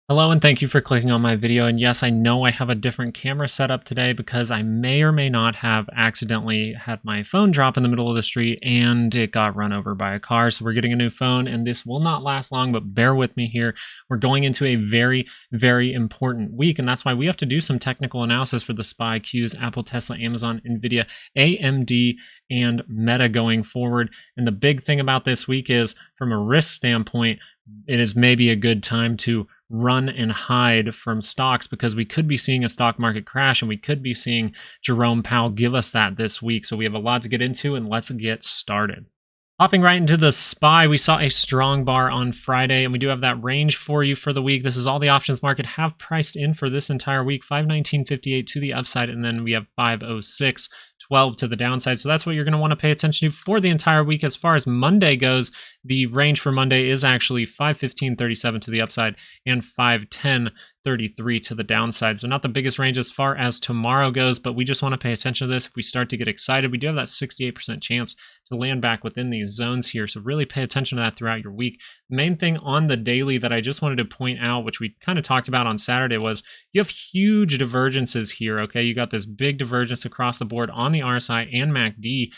Hello and thank you for clicking on my video. And yes, I know I have a different camera setup today because I may or may not have accidentally had my phone drop in the middle of the street and it got run over by a car. So we're getting a new phone and this will not last long, but bear with me here. We're going into a very, very important week. And that's why we have to do some technical analysis for the SPY Qs, Apple, Tesla, Amazon, NVIDIA, AMD, and Meta going forward. And the big thing about this week is from a risk standpoint, it is maybe a good time to run and hide from stocks because we could be seeing a stock market crash and we could be seeing Jerome Powell give us that this week. So we have a lot to get into and let's get started. Hopping right into the SPY, we saw a strong bar on Friday, and we do have that range for you for the week. This is all the options market have priced in for this entire week, 519.58 to the upside, and then we have 506.12 to the downside. So that's what you're going to want to pay attention to for the entire week. As far as Monday goes, the range for Monday is actually 515.37 to the upside and 510.33 to the downside. So not the biggest range as far as tomorrow goes, but we just want to pay attention to this. If we start to get excited, we do have that 68% chance to land back within these zones here. So really pay attention to that throughout your week. The main thing on the daily that I just wanted to point out, which we kind of talked about on Saturday, was you have huge divergences here. Okay, you got this big divergence across the board on the RSI and MACD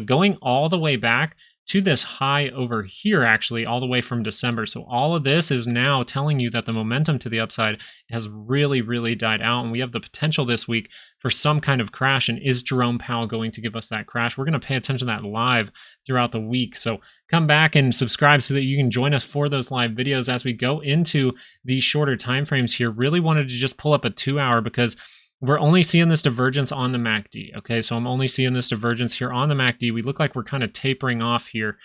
going all the way back to this high over here, actually, all the way from December. So all of this is now telling you that the momentum to the upside has really, really died out. And we have the potential this week for some kind of crash. And is Jerome Powell going to give us that crash? We're going to pay attention to that live throughout the week. So come back and subscribe so that you can join us for those live videos as we go into these shorter time frames here. Really wanted to just pull up a 2-hour because we're only seeing this divergence on the MACD. Okay, so I'm only seeing this divergence here on the MACD. We look like we're kind of tapering off here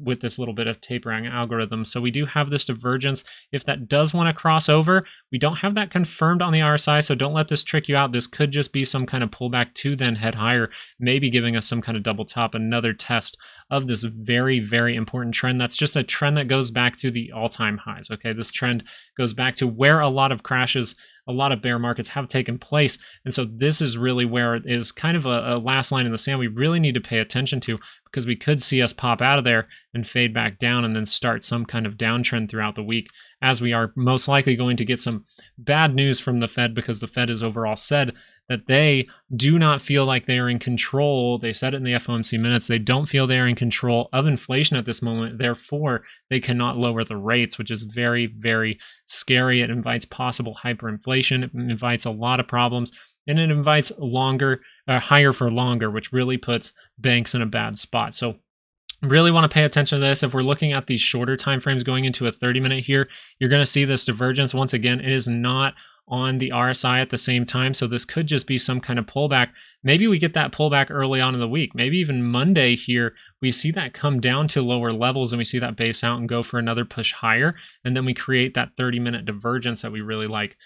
with this little bit of tapering algorithm. So we do have this divergence. If that does want to cross over, we don't have that confirmed on the RSI, so don't let this trick you out. This could just be some kind of pullback to then head higher, maybe giving us some kind of double top, another test of this very, very important trend. That's just a trend that goes back to the all-time highs. Okay, this trend goes back to where a lot of crashes, a lot of bear markets have taken place. And so this is really where it is kind of a last line in the sand we really need to pay attention to, because we could see us pop out of there and fade back down and then start some kind of downtrend throughout the week, as we are most likely going to get some bad news from the Fed, because the Fed has overall said that they do not feel like they are in control. They said it in the FOMC minutes. They don't feel they are in control of inflation at this moment. Therefore, they cannot lower the rates, which is very, very scary. It invites possible hyperinflation. It invites a lot of problems, and it invites higher for longer, which really puts banks in a bad spot. So really want to pay attention to this. If we're looking at these shorter time frames going into a 30-minute here, you're going to see this divergence. Once again, it is not on the RSI at the same time, so this could just be some kind of pullback. Maybe we get that pullback early on in the week. Maybe even Monday here, we see that come down to lower levels and we see that base out and go for another push higher. And then we create that 30-minute divergence that we really like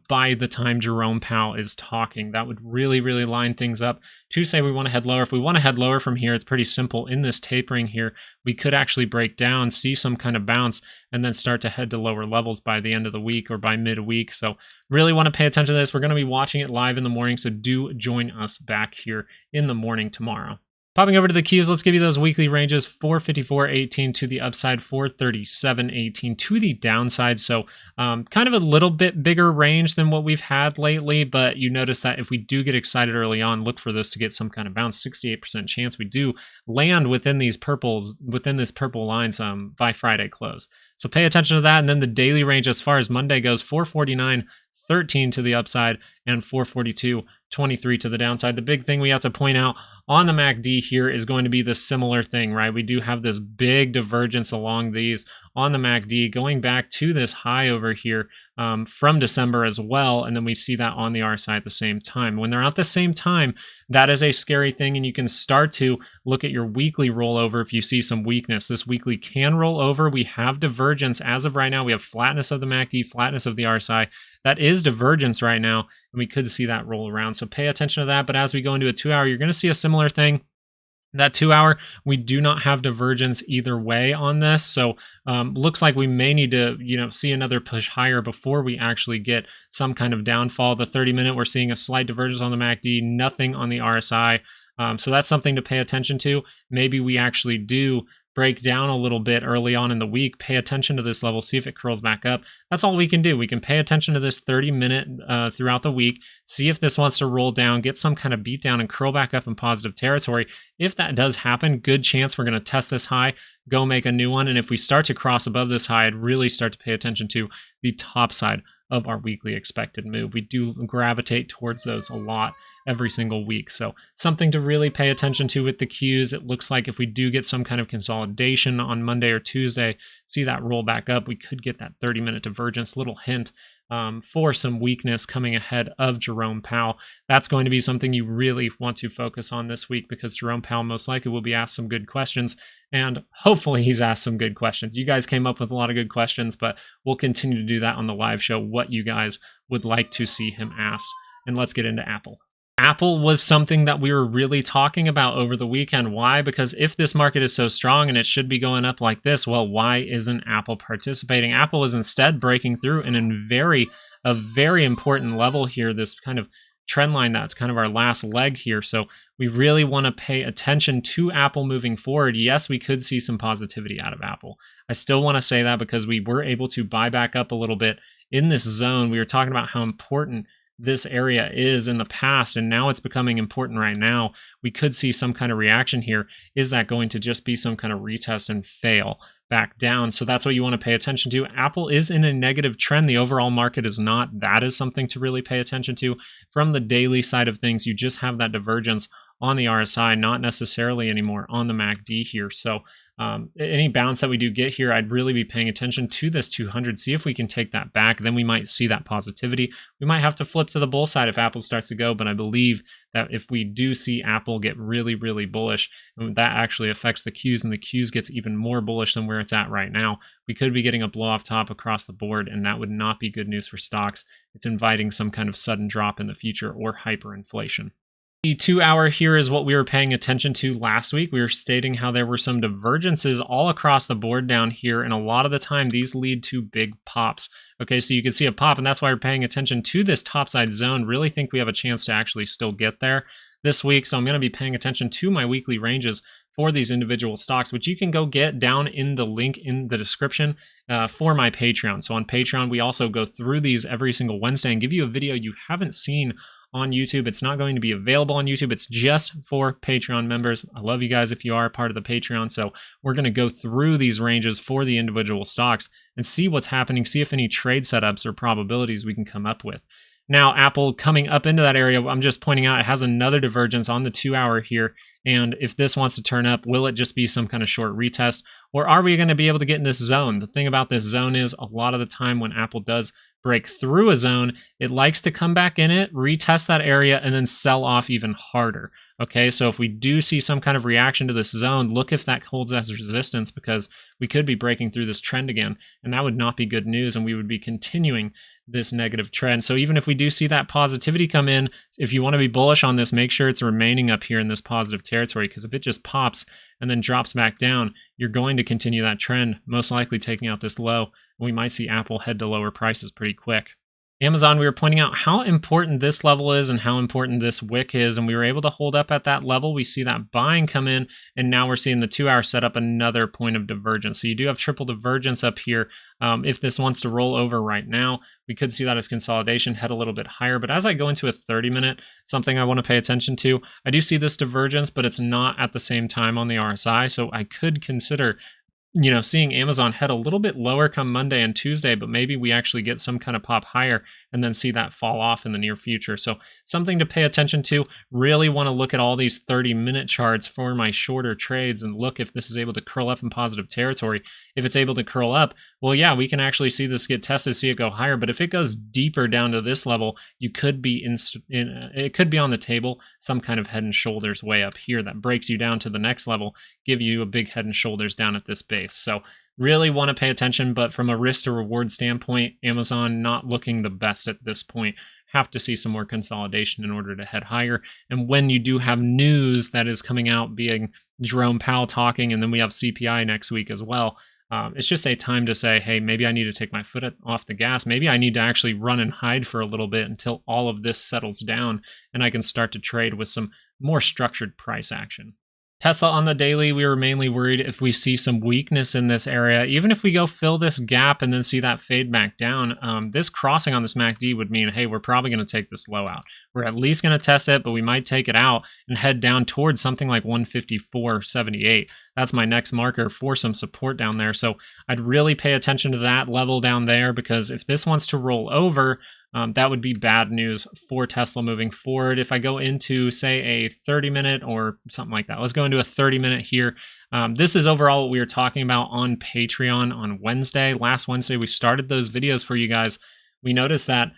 by the time Jerome Powell is talking. That would really, really line things up to say we want to head lower. If we want to head lower from here, it's pretty simple. In this tapering here, we could actually break down, see some kind of bounce, and then start to head to lower levels by the end of the week or by midweek. So really want to pay attention to this. We're going to be watching it live in the morning, so do join us back here in the morning tomorrow. Popping over to the keys, let's give you those weekly ranges: 454.18 to the upside, 437.18 to the downside. So kind of a little bit bigger range than what we've had lately, but you notice that if we do get excited early on, look for this to get some kind of bounce. 68% chance we do land within this purple lines by Friday close. So pay attention to that. And then the daily range as far as Monday goes, 449.13 to the upside and 442.23 to the downside. The big thing we have to point out on the MACD here is going to be this similar thing, right? We do have this big divergence along these on the MACD going back to this high over here from December as well. And then we see that on the RSI at the same time. When they're at the same time, that is a scary thing. And you can start to look at your weekly rollover if you see some weakness. This weekly can roll over. We have divergence as of right now. We have flatness of the MACD, flatness of the RSI. That is divergence right now, and we could see that roll around. So pay attention to that. But as we go into a 2-hour, you're going to see a similar thing. That 2-hour, we do not have divergence either way on this. So looks like we may need to, see another push higher before we actually get some kind of downfall. The 30-minute, we're seeing a slight divergence on the MACD, nothing on the RSI. So that's something to pay attention to. Maybe we actually do break down a little bit early on in the week, pay attention to this level, see if it curls back up. That's all we can do. We can pay attention to this 30-minute throughout the week, see if this wants to roll down, get some kind of beat down and curl back up in positive territory. If that does happen, good chance we're going to test this high, go make a new one. And if we start to cross above this high, I'd really start to pay attention to the top side of our weekly expected move. We do gravitate towards those a lot every single week. So something to really pay attention to with the Qs. It looks like if we do get some kind of consolidation on Monday or Tuesday, see that roll back up, we could get that 30-minute divergence. Little hint for some weakness coming ahead of Jerome Powell. That's going to be something you really want to focus on this week, because Jerome Powell most likely will be asked some good questions, and hopefully he's asked some good questions. You guys came up with a lot of good questions, but we'll continue to do that on the live show, what you guys would like to see him asked. And let's get into Apple. Apple was something that we were really talking about over the weekend. Why? Because if this market is so strong and it should be going up like this, well, why isn't Apple participating? Apple is instead breaking through and in a very important level here, this kind of trend line that's kind of our last leg here. So we really want to pay attention to Apple moving forward. Yes, we could see some positivity out of Apple. I still want to say that because we were able to buy back up a little bit in this zone. We were talking about how important this area is in the past, and now it's becoming important right now. We could see some kind of reaction here. Is that going to just be some kind of retest and fail back down? So that's what you want to pay attention to. Apple is in a negative trend. The overall market is not. That is something to really pay attention to. From the daily side of things, you just have that divergence on the RSI, not necessarily anymore on the MACD here. So any bounce that we do get here, I'd really be paying attention to this 200, see if we can take that back. Then we might see that positivity. We might have to flip to the bull side if Apple starts to go, but I believe that if we do see Apple get really, really bullish, that actually affects the Qs, and the Qs gets even more bullish than where it's at right now. We could be getting a blow off top across the board, and that would not be good news for stocks. It's inviting some kind of sudden drop in the future or hyperinflation. The 2 hour here is what we were paying attention to last week. We were stating how there were some divergences all across the board down here, and a lot of the time these lead to big pops. Okay, so you can see a pop, and that's why we're paying attention to this topside zone. Really think we have a chance to actually still get there this week. So I'm going to be paying attention to my weekly ranges for these individual stocks, which you can go get down in the link in the description for my Patreon. So on Patreon, we also go through these every single Wednesday and give you a video you haven't seen on YouTube. It's not going to be available on YouTube. It's just for Patreon members. I love you guys if you are part of the Patreon. So we're going to go through these ranges for the individual stocks and see what's happening, see if any trade setups or probabilities we can come up with. Now, Apple coming up into that area, I'm just pointing out it has another divergence on the 2 hour here. And if this wants to turn up, will it just be some kind of short retest? Or are we going to be able to get in this zone? The thing about this zone is a lot of the time when Apple does break through a zone, it likes to come back in it, retest that area, and then sell off even harder. Okay, so if we do see some kind of reaction to this zone, look if that holds as resistance, because we could be breaking through this trend again, and that would not be good news, and we would be continuing this negative trend. So even if we do see that positivity come in, if you want to be bullish on this, make sure it's remaining up here in this positive territory, because if it just pops and then drops back down, you're going to continue that trend, most likely taking out this low. We might see Apple head to lower prices pretty quick. Amazon, we were pointing out how important this level is and how important this wick is, and we were able to hold up at that level. We see that buying come in, and now we're seeing the 2 hour set up another point of divergence. So you do have triple divergence up here. If this wants to roll over right now, we could see that as consolidation, head a little bit higher. But as I go into a 30-minute, something I want to pay attention to, I do see this divergence, but it's not at the same time on the RSI. So I could consider seeing Amazon head a little bit lower come Monday and Tuesday, but maybe we actually get some kind of pop higher and then see that fall off in the near future. So something to pay attention to. Really want to look at all these 30-minute charts for my shorter trades and look if this is able to curl up in positive territory. If it's able to curl up, well, yeah, we can actually see this get tested, see it go higher. But if it goes deeper down to this level, you could be it could be on the table, some kind of head and shoulders way up here that breaks you down to the next level, give you a big head and shoulders down at this base. So really want to pay attention, but from a risk to reward standpoint, Amazon not looking the best at this point. Have to see some more consolidation in order to head higher. And when you do have news that is coming out, being Jerome Powell talking, and then we have CPI next week as well, it's just a time to say, hey, maybe I need to take my foot off the gas. Maybe I need to actually run and hide for a little bit until all of this settles down and I can start to trade with some more structured price action. Tesla on the daily, we were mainly worried if we see some weakness in this area. Even if we go fill this gap and then see that fade back down, this crossing on this MACD would mean, hey, we're probably going to take this low out. We're at least going to test it, but we might take it out and head down towards something like 154.78. That's my next marker for some support down there. So I'd really pay attention to that level down there, because if this wants to roll over, that would be bad news for Tesla moving forward. If I go into, say, a 30-minute or something like that, let's go into a 30-minute here. This is overall what we were talking about on Patreon on Wednesday. Last Wednesday, we started those videos for you guys. We noticed that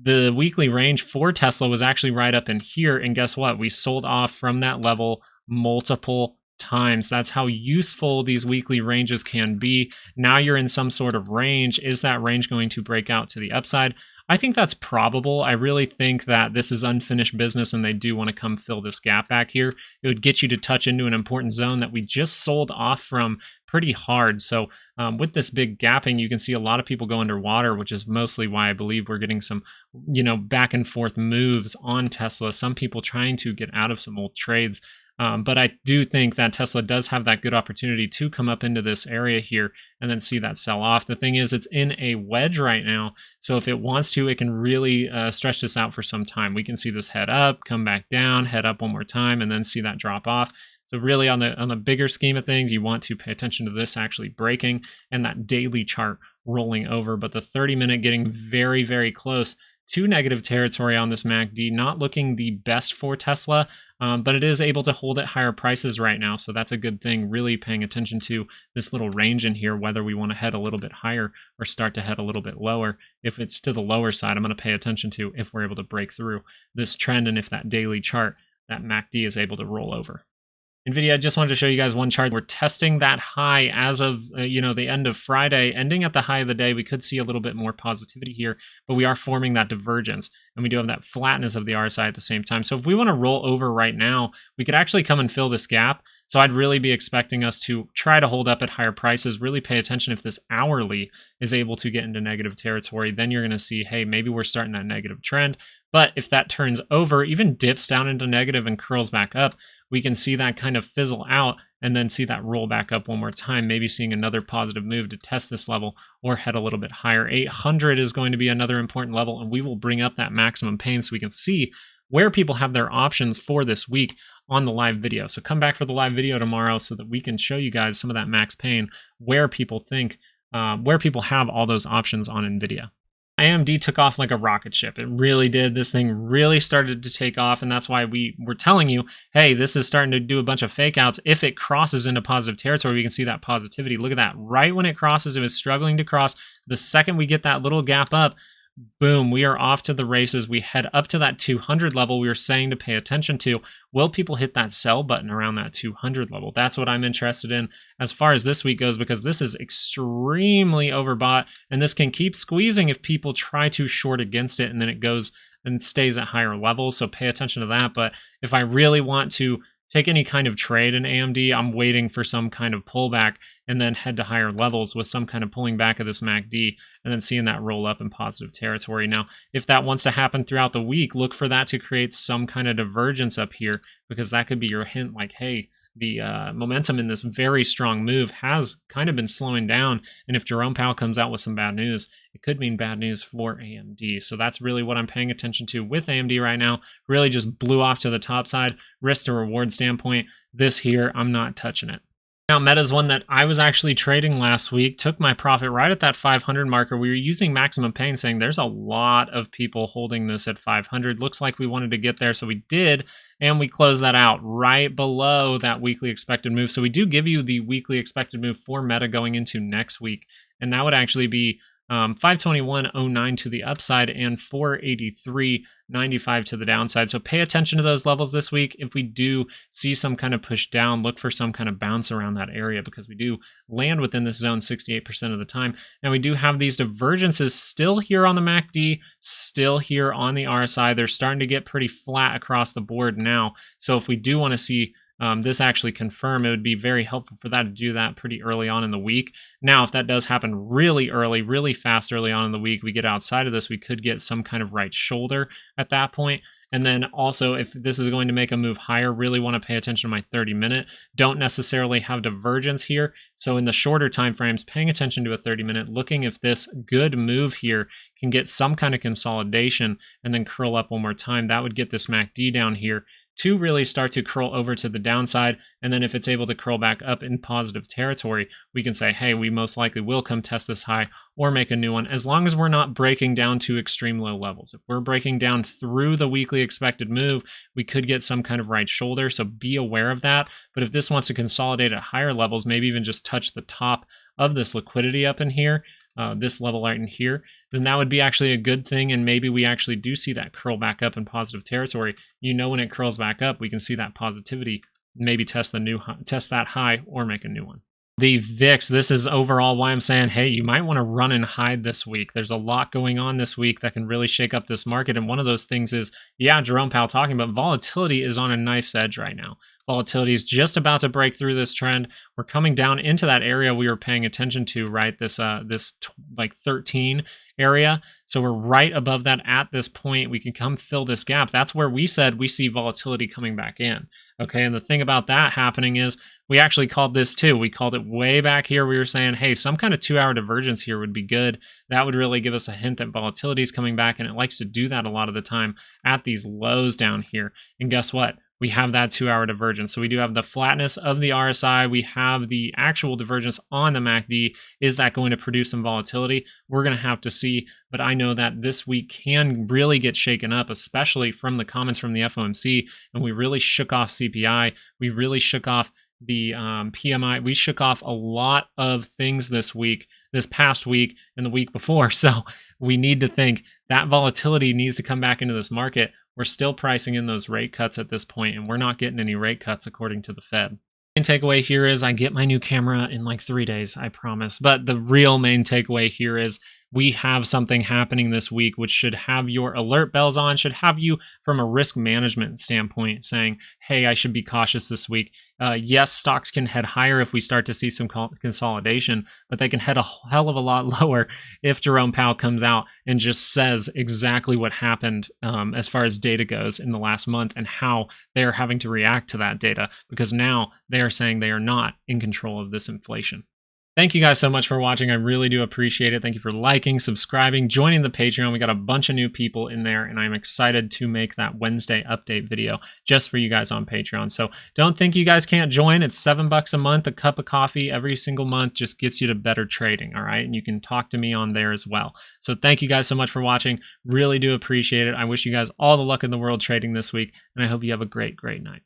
the weekly range for Tesla was actually right up in here. And guess what? We sold off from that level multiple times. That's how useful these weekly ranges can be. Now you're in some sort of range. Is that range going to break out to the upside? I think that's probable. I really think that this is unfinished business and they do want to come fill this gap back here. It would get you to touch into an important zone that we just sold off from pretty hard. So with this big gapping, you can see a lot of people go underwater, which is mostly why I believe we're getting some, back and forth moves on Tesla. Some people trying to get out of some old trades. But I do think that Tesla does have that good opportunity to come up into this area here and then see that sell off. The thing is, it's in a wedge right now. So if it wants to, it can really stretch this out for some time. We can see this head up, come back down, head up one more time, and then see that drop off. So really on the bigger scheme of things, you want to pay attention to this actually breaking and that daily chart rolling over. But the 30-minute getting very, very close to negative territory on this MACD, not looking the best for Tesla, but it is able to hold at higher prices right now. So that's a good thing, really paying attention to this little range in here, whether we want to head a little bit higher or start to head a little bit lower. If it's to the lower side, I'm going to pay attention to if we're able to break through this trend and if that daily chart, that MACD is able to roll over. NVIDIA, I just wanted to show you guys one chart. We're testing that high as of, the end of Friday, ending at the high of the day. We could see a little bit more positivity here, but we are forming that divergence, and we do have that flatness of the RSI at the same time. So if we want to roll over right now, we could actually come and fill this gap. So I'd really be expecting us to try to hold up at higher prices, really pay attention if this hourly is able to get into negative territory. Then you're going to see, hey, maybe we're starting that negative trend. But if that turns over, even dips down into negative and curls back up, we can see that kind of fizzle out and then see that roll back up one more time, maybe seeing another positive move to test this level or head a little bit higher. 800 is going to be another important level, and we will bring up that maximum pain so we can see where people have their options for this week on the live video. So come back for the live video tomorrow so that we can show you guys some of that max pain, where people think, where people have all those options on NVIDIA. AMD took off like a rocket ship. It really did. This thing really started to take off, and that's why we were telling you, hey, this is starting to do a bunch of fake outs. If it crosses into positive territory, we can see that positivity. Look at that. Right when it crosses, it was struggling to cross. The second we get that little gap up, boom, we are off to the races. We head up to that 200 level we were saying to pay attention to. Will people hit that sell button around that 200 level? That's what I'm interested in as far as this week goes, because this is extremely overbought, and this can keep squeezing if people try to short against it, and then it goes and stays at higher levels. So pay attention to that. But if I really want to take any kind of trade in AMD, I'm waiting for some kind of pullback and then head to higher levels with some kind of pulling back of this MACD and then seeing that roll up in positive territory. Now, if that wants to happen throughout the week, look for that to create some kind of divergence up here, because that could be your hint like, hey, the momentum in this very strong move has kind of been slowing down. And if Jerome Powell comes out with some bad news, it could mean bad news for AMD. So that's really what I'm paying attention to with AMD right now. Really just blew off to the top side, risk to reward standpoint. This here, I'm not touching it. Now, Meta's one that I was actually trading last week, took my profit right at that 500 marker. We were using maximum pain, saying there's a lot of people holding this at 500. Looks like we wanted to get there, so we did, and we closed that out right below that weekly expected move. So we do give you the weekly expected move for Meta going into next week, and that would actually be 521.09 to the upside and 483.95 to the downside. So pay attention to those levels this week. If we do see some kind of push down, look for some kind of bounce around that area, because we do land within this zone 68% of the time. And we do have these divergences still here on the MACD, still here on the RSI. They're starting to get pretty flat across the board now. So if we do want to see this actually confirm, it would be very helpful for that to do that pretty early on in the week. Now, if that does happen really early, really fast early on in the week, we get outside of this, we could get some kind of right shoulder at that point. And then also, if this is going to make a move higher, really want to pay attention to my 30-minute. Don't necessarily have divergence here. So in the shorter time frames, paying attention to a 30-minute, looking if this good move here can get some kind of consolidation and then curl up one more time. That would get this MACD down here to really start to curl over to the downside. And then if it's able to curl back up in positive territory, we can say, hey, we most likely will come test this high or make a new one, as long as we're not breaking down to extreme low levels. If we're breaking down through the weekly expected move, we could get some kind of right shoulder, so be aware of that. But if this wants to consolidate at higher levels, maybe even just touch the top of this liquidity up in here, this level right in here, then that would be actually a good thing. And maybe we actually do see that curl back up in positive territory. When it curls back up, we can see that positivity, maybe test that high or make a new one. The VIX, this is overall why I'm saying, hey, you might want to run and hide this week. There's a lot going on this week that can really shake up this market. And one of those things is, yeah, Jerome Powell talking, but volatility is on a knife's edge right now. Volatility is just about to break through this trend. We're coming down into that area we were paying attention to, right? This like 13 area. So we're right above that at this point. We can come fill this gap. That's where we said we see volatility coming back in. Okay, and the thing about that happening is we actually called this too. We called it way back here. We were saying, hey, some kind of 2-hour divergence here would be good. That would really give us a hint that volatility is coming back, and it likes to do that a lot of the time at these lows down here. And guess what? We have that 2-hour divergence. So we do have the flatness of the RSI. We have the actual divergence on the MACD. Is that going to produce some volatility? We're going to have to see. But I know that this week can really get shaken up, especially from the comments from the FOMC. And we really shook off CPI. We really shook off the PMI. We shook off a lot of things this past week and the week before. So we need to think that volatility needs to come back into this market. We're still pricing in those rate cuts at this point, and we're not getting any rate cuts according to the Fed. Main takeaway here is I get my new camera in like 3 days, I promise. But the real main takeaway here is we have something happening this week which should have your alert bells on, should have you from a risk management standpoint saying, hey, I should be cautious this week. Yes, stocks can head higher if we start to see some consolidation, but they can head a hell of a lot lower if Jerome Powell comes out and just says exactly what happened as far as data goes in the last month and how they are having to react to that data, because now they are saying they are not in control of this inflation. Thank you guys so much for watching. I really do appreciate it. Thank you for liking, subscribing, joining the Patreon. We got a bunch of new people in there, and I'm excited to make that Wednesday update video just for you guys on Patreon. So don't think you guys can't join. It's $7 a month. A cup of coffee every single month just gets you to better trading, all right? And you can talk to me on there as well. So thank you guys so much for watching. Really do appreciate it. I wish you guys all the luck in the world trading this week, and I hope you have a great, great night.